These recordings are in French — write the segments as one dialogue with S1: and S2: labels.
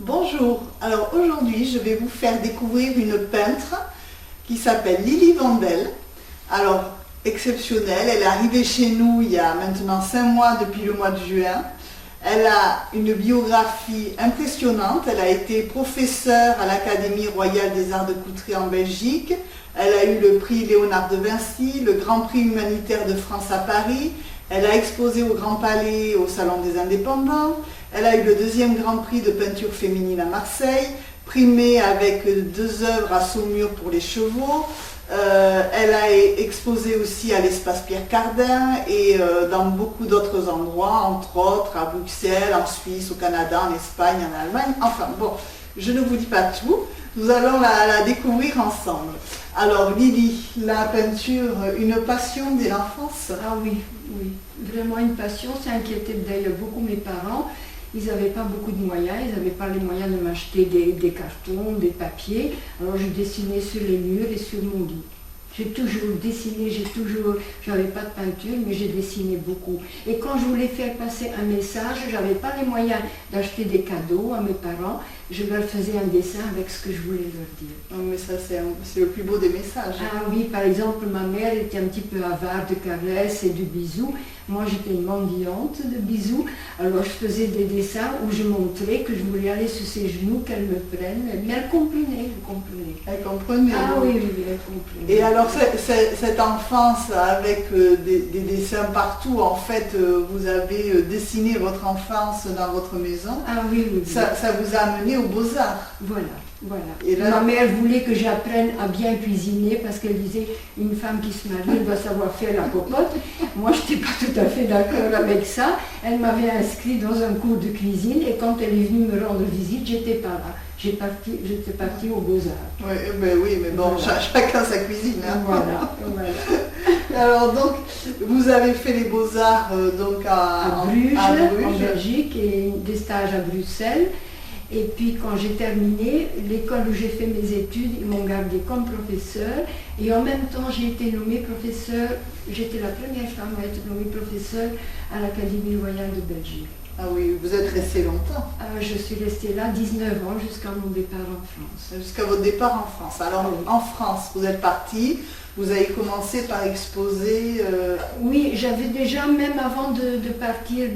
S1: Bonjour, alors aujourd'hui je vais vous faire découvrir une peintre qui s'appelle Lili Vandel. Alors exceptionnelle, elle est arrivée chez nous il y a maintenant 5 mois depuis le mois de juin. Elle a une biographie impressionnante, elle a été professeure à l'Académie royale des arts de Coutray en Belgique. Elle a eu le prix Léonard de Vinci, le Grand Prix humanitaire de France à Paris. Elle a exposé au Grand Palais au Salon des Indépendants. Elle a eu le 2e Grand Prix de peinture féminine à Marseille, primée avec 2 œuvres à Saumur pour les chevaux. Elle a exposé aussi à l'espace Pierre Cardin et dans beaucoup d'autres endroits, entre autres à Bruxelles, en Suisse, au Canada, en Espagne, en Allemagne. Enfin bon, je ne vous dis pas tout, nous allons la découvrir ensemble. Alors Lili, la peinture, une passion dès l'enfance?
S2: Ah oui, oui, vraiment une passion. Ça inquiétait d'ailleurs beaucoup mes parents. Ils n'avaient pas beaucoup de moyens, ils n'avaient pas les moyens de m'acheter des cartons, des papiers. Alors je dessinais sur les murs et sur mon lit. J'ai toujours dessiné, j'avais pas de peinture, mais j'ai dessiné beaucoup. Et quand je voulais faire passer un message, je n'avais pas les moyens d'acheter des cadeaux à mes parents. Je leur faisais un dessin avec ce que je voulais leur dire.
S1: Non, mais ça, c'est le plus beau des messages.
S2: Ah oui, par exemple, ma mère était un petit peu avare de caresses et de bisous. Moi, j'étais une mendiante de bisous. Alors, je faisais des dessins où je montrais que je voulais aller sur ses genoux, qu'elle me prenne. Mais elle comprenait,
S1: Elle comprenait.
S2: Ah oui, elle comprenait.
S1: Et alors, cette enfance avec des dessins partout, en fait, vous avez dessiné votre enfance dans votre maison.
S2: Ah oui, oui.
S1: Ça vous a amené aux Beaux-Arts.
S2: Voilà.
S1: Et là,
S2: ma mère voulait que j'apprenne à bien cuisiner parce qu'elle disait une femme qui se marie, elle doit savoir faire la popote. Moi, je n'étais pas tout à fait d'accord avec ça. Elle m'avait inscrit dans un cours de cuisine et quand elle est venue me rendre visite, j'étais pas là. J'étais partie aux Beaux-Arts.
S1: Oui, mais bon, voilà. Chacun sa cuisine. Hein.
S2: Voilà.
S1: Alors donc, vous avez fait les Beaux-Arts
S2: à Bruges, en Belgique, et des stages à Bruxelles. Et puis quand j'ai terminé, l'école où j'ai fait mes études, ils m'ont gardé comme professeur. Et en même temps, j'ai été nommée professeur, j'étais la première femme à être nommée professeur à l'Académie royale de Belgique.
S1: Ah oui, vous êtes restée longtemps.
S2: Je suis restée là 19 ans jusqu'à mon départ en France.
S1: Jusqu'à votre départ en France. Alors oui. En France, vous êtes partie, vous avez commencé par exposer...
S2: Oui, j'avais déjà, même avant de partir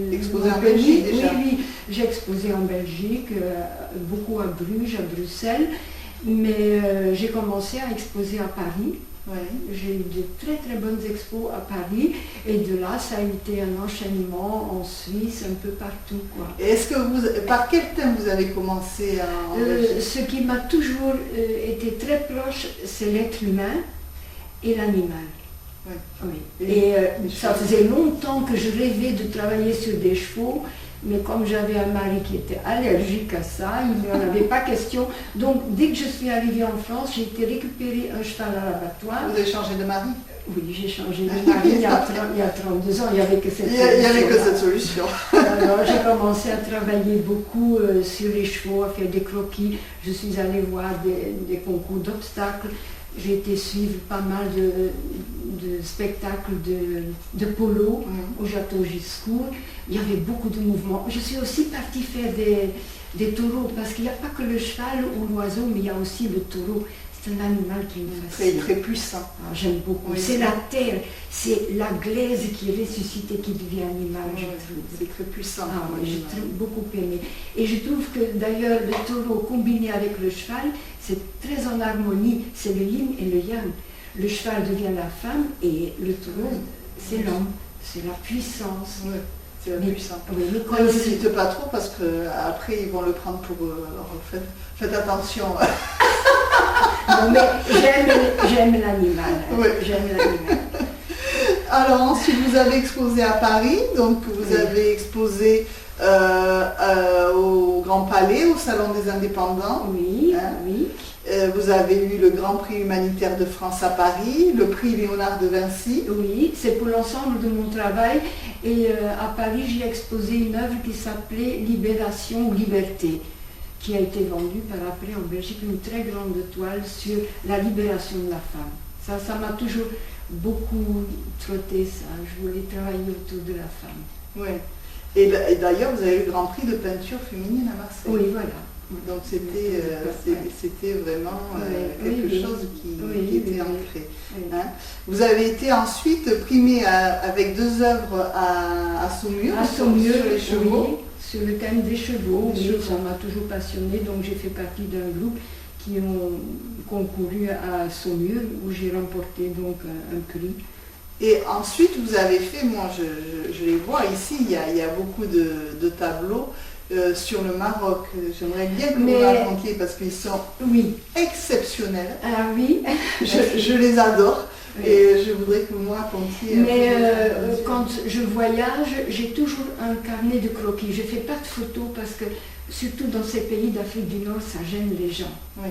S1: exposer en Belgique déjà.
S2: Oui, j'ai exposé en Belgique, beaucoup à Bruges, à Bruxelles, mais j'ai commencé à exposer à Paris.
S1: Oui.
S2: J'ai eu de très très bonnes expos à Paris et de là ça a été un enchaînement en Suisse, un peu partout quoi.
S1: Et par quel thème vous avez commencé
S2: ce qui m'a toujours été très proche, c'est l'être humain et l'animal. Oui. Et ça faisait longtemps que je rêvais de travailler sur des chevaux. Mais comme j'avais un mari qui était allergique à ça, il n'en avait pas question. Donc dès que je suis arrivée en France, j'ai été récupérer un cheval à l'abattoir.
S1: Vous avez changé de mari?
S2: Oui, j'ai changé de mari il y a 32 ans, il n'y avait que cette solution.
S1: Il n'y avait que cette solution.
S2: Alors j'ai commencé à travailler beaucoup sur les chevaux, à faire des croquis. Je suis allée voir des concours d'obstacles. J'ai été suivre pas mal de spectacles de polo au château Giscourt. Il y avait beaucoup de mouvements. Je suis aussi partie faire des taureaux, parce qu'il n'y a pas que le cheval ou l'oiseau, mais il y a aussi le taureau. C'est un animal qui me fascine.
S1: Très puissant.
S2: Ah, j'aime beaucoup. Oui, c'est la terre, c'est la glaise qui est ressuscitée, qui devient animal, je trouve.
S1: C'est très puissant.
S2: Ah, oui, j'ai beaucoup aimé. Et je trouve que d'ailleurs le taureau combiné avec le cheval, c'est très en harmonie. C'est le yin et le yang. Le cheval devient la femme et le taureau, c'est l'homme. C'est la puissance.
S1: Oui. C'est la puissance.
S2: Oui, mais
S1: ne hésite pas trop parce qu'après ils vont le prendre pour... alors faites attention.
S2: Non, mais j'aime l'animal.
S1: Oui.
S2: J'aime l'animal.
S1: Alors ensuite vous avez exposé à Paris, donc vous avez exposé au Grand Palais, au Salon des Indépendants.
S2: Oui, oui.
S1: Vous avez eu le Grand Prix humanitaire de France à Paris, le prix Léonard de Vinci.
S2: Oui, c'est pour l'ensemble de mon travail. Et à Paris, j'ai exposé une œuvre qui s'appelait Libération ou Liberté, qui a été vendue par après en Belgique, une très grande toile sur la libération de la femme. Ça m'a toujours beaucoup trotté, ça. Je voulais travailler autour de la femme.
S1: Oui. Et d'ailleurs, vous avez eu le Grand Prix de peinture féminine à Marseille.
S2: Oui, voilà.
S1: Donc c'était vraiment quelque chose qui était ancré.
S2: Oui.
S1: Hein. Vous avez été ensuite primée avec 2 œuvres à Saumur,
S2: Sur les chevaux. Oui, sur le thème des chevaux.
S1: Les
S2: Oui,
S1: chevaux.
S2: ça m'a toujours passionnée, donc j'ai fait partie d'un groupe qui ont concouru à Saumur, où j'ai remporté donc un prix.
S1: Et ensuite, vous avez fait, moi je les vois ici, il y a beaucoup de tableaux sur le Maroc. J'aimerais bien que vous racontiez parce qu'ils sont exceptionnels.
S2: Ah oui.
S1: Je les adore. Oui. Et je voudrais que vous racontiez.
S2: Mais quand je voyage, j'ai toujours un carnet de croquis. Je ne fais pas de photos parce que, surtout dans ces pays d'Afrique du Nord, ça gêne les gens.
S1: Oui.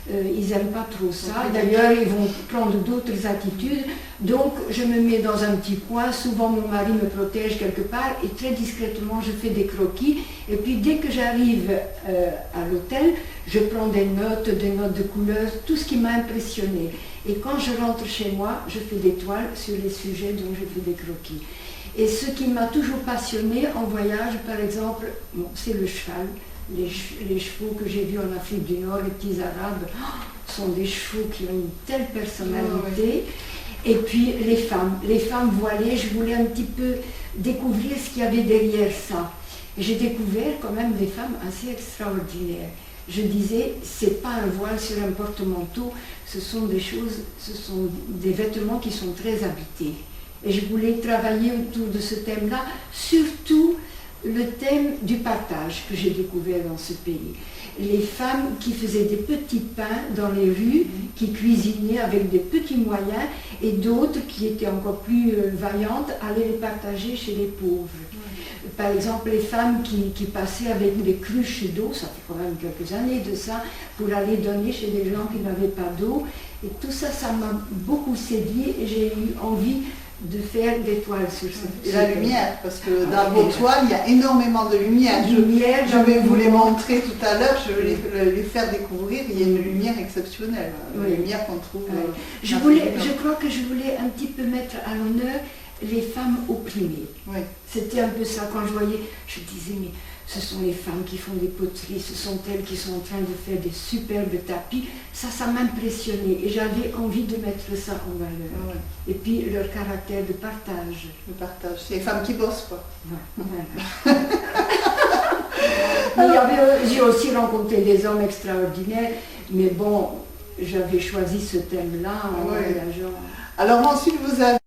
S2: Ils n'aiment pas trop ça. D'ailleurs, ils vont prendre d'autres attitudes. Donc, je me mets dans un petit coin. Souvent, mon mari me protège quelque part et très discrètement, je fais des croquis. Et puis, dès que j'arrive à l'hôtel, je prends des notes de couleurs, tout ce qui m'a impressionné. Et quand je rentre chez moi, je fais des toiles sur les sujets dont je fais des croquis. Et ce qui m'a toujours passionné en voyage, par exemple, c'est le cheval. Les chevaux que j'ai vus en Afrique du Nord, les petits arabes, sont des chevaux qui ont une telle personnalité. Et puis les femmes voilées, je voulais un petit peu découvrir ce qu'il y avait derrière ça. Et j'ai découvert quand même des femmes assez extraordinaires. Je disais, c'est pas un voile sur un porte-manteau, ce sont des vêtements qui sont très habités. Et je voulais travailler autour de ce thème-là, surtout le thème du partage que j'ai découvert dans ce pays. Les femmes qui faisaient des petits pains dans les rues, qui cuisinaient avec des petits moyens, et d'autres qui étaient encore plus vaillantes, allaient les partager chez les pauvres. Par exemple, les femmes qui passaient avec des cruches d'eau, ça fait quand même quelques années de ça, pour aller donner chez des gens qui n'avaient pas d'eau. Et tout ça, ça m'a beaucoup séduit et j'ai eu envie de faire des toiles sur ce.
S1: Et la lumière, parce que dans vos toiles, il y a énormément de lumière. Je vais vous les montrer tout à l'heure, je vais les faire découvrir. Il y a une lumière exceptionnelle, une lumière qu'on trouve.
S2: Je crois que je voulais un petit peu mettre à l'honneur les femmes opprimées.
S1: Oui.
S2: C'était un peu ça. Quand je voyais, je disais, mais ce sont les femmes qui font des poteries, ce sont elles qui sont en train de faire des superbes tapis. Ça m'impressionnait et j'avais envie de mettre ça en valeur.
S1: Ouais.
S2: Et puis leur caractère de partage.
S1: Le partage, c'est les femmes qui bossent, quoi.
S2: Voilà. J'ai aussi rencontré des hommes extraordinaires, mais bon, j'avais choisi ce thème-là en voyageant.
S1: Alors ensuite, vous avez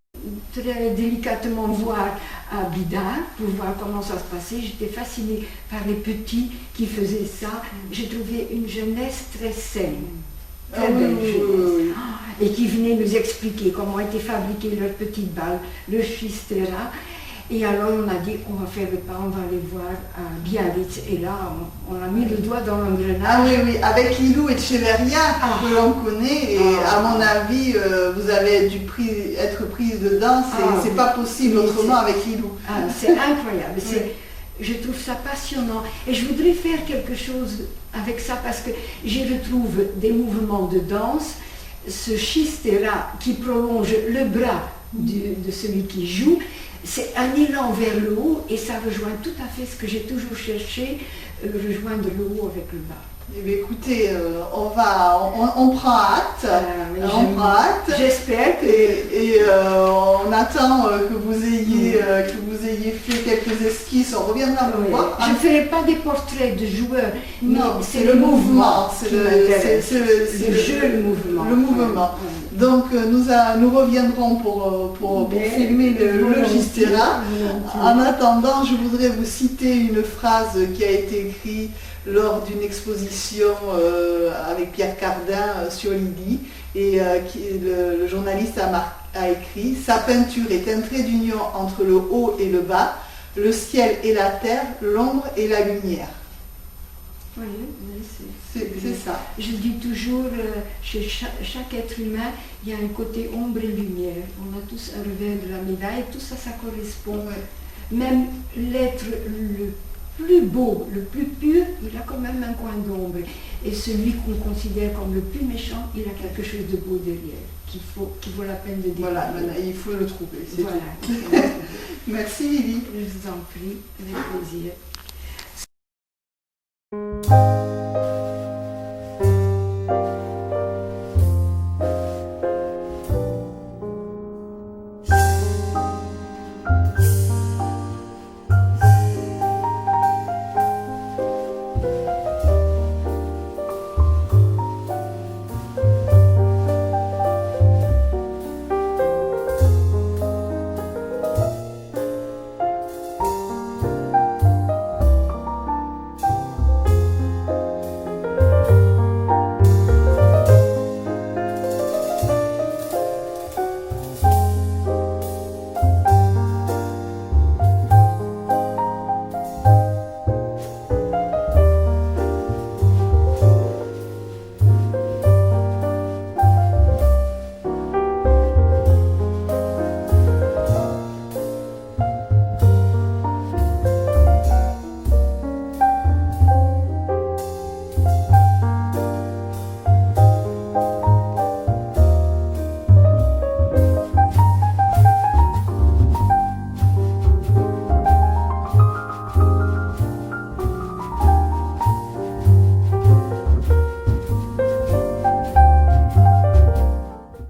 S2: très délicatement voir à Bidar pour voir comment ça se passait. J'étais fascinée par les petits qui faisaient ça. J'ai trouvé une jeunesse très saine, très belle jeunesse, et qui venait nous expliquer comment étaient fabriquées leurs petites balles, le schistera. Et alors on a dit, on va faire le pas, on va aller voir à Biarritz. Et là, on a mis le doigt dans l'engrenage.
S1: Ah oui, avec Lilou Echeverria, que l'on connaît, et à mon avis, vous avez dû être prise dedans, c'est pas possible autrement avec Lilou.
S2: C'est incroyable, je trouve ça passionnant. Et je voudrais faire quelque chose avec ça, parce que j'y retrouve des mouvements de danse, ce schistera qui prolonge le bras de celui qui joue. C'est un élan vers le haut et ça rejoint tout à fait ce que j'ai toujours cherché, rejoindre le haut avec le bas.
S1: Eh bien, écoutez, on prend hâte. On prend hâte.
S2: J'espère que...
S1: Et on attend que vous ayez fait quelques esquisses. On reviendra vous voir.
S2: Je ne ferai pas des portraits de joueurs.
S1: Non, c'est le mouvement.
S2: C'est le jeu, le mouvement.
S1: Le mouvement. Donc nous reviendrons pour filmer le Schistera. En attendant, je voudrais vous citer une phrase qui a été écrite lors d'une exposition avec Pierre Cardin sur Lydie, et le journaliste a écrit « Sa peinture est un trait d'union entre le haut et le bas, le ciel et la terre, l'ombre et la lumière. »
S2: Oui,
S1: c'est ça.
S2: Je dis toujours, chez chaque être humain, il y a un côté ombre et lumière. On a tous un revers de la médaille, tout ça, ça correspond. Ouais. Même l'être le plus beau, le plus pur, il a quand même un coin d'ombre. Et celui qu'on considère comme le plus méchant, il a quelque chose de beau derrière, qui vaut la peine de dire.
S1: Voilà, il faut le trouver.
S2: Voilà.
S1: Merci Lily.
S2: Je vous en prie, avec plaisir.